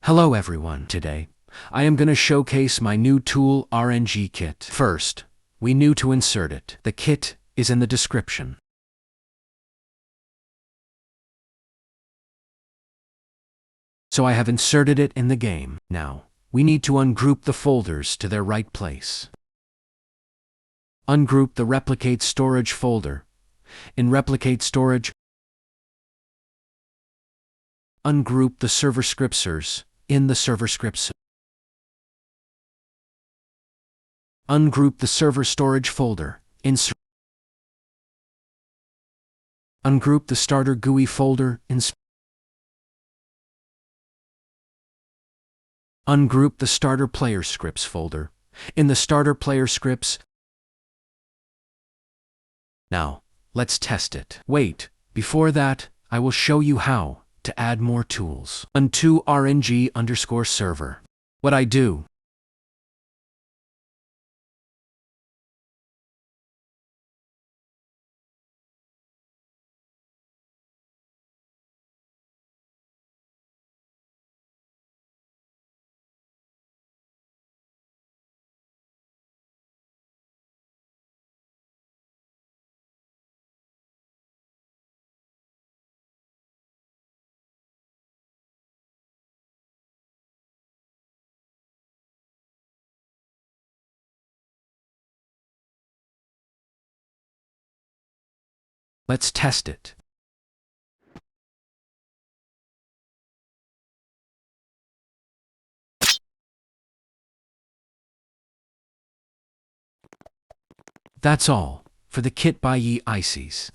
Hello everyone, today I am going to showcase my new tool RNG kit. First, we need to insert it. The kit is in the description. So I have inserted it in the game. Now, we need to ungroup the folders to their right place. Ungroup the replicate storage folder. In replicate storage, ungroup the server scripts in the server scripts. Ungroup the server storage folder. Ungroup the starter GUI folder. Ungroup the starter player scripts folder. In the starter player scripts. Now, let's test it. Wait, before that, I will show you how to add more tools. Unto RNG_server. What I do. Let's test it. That's all for the kit by Ye Ices.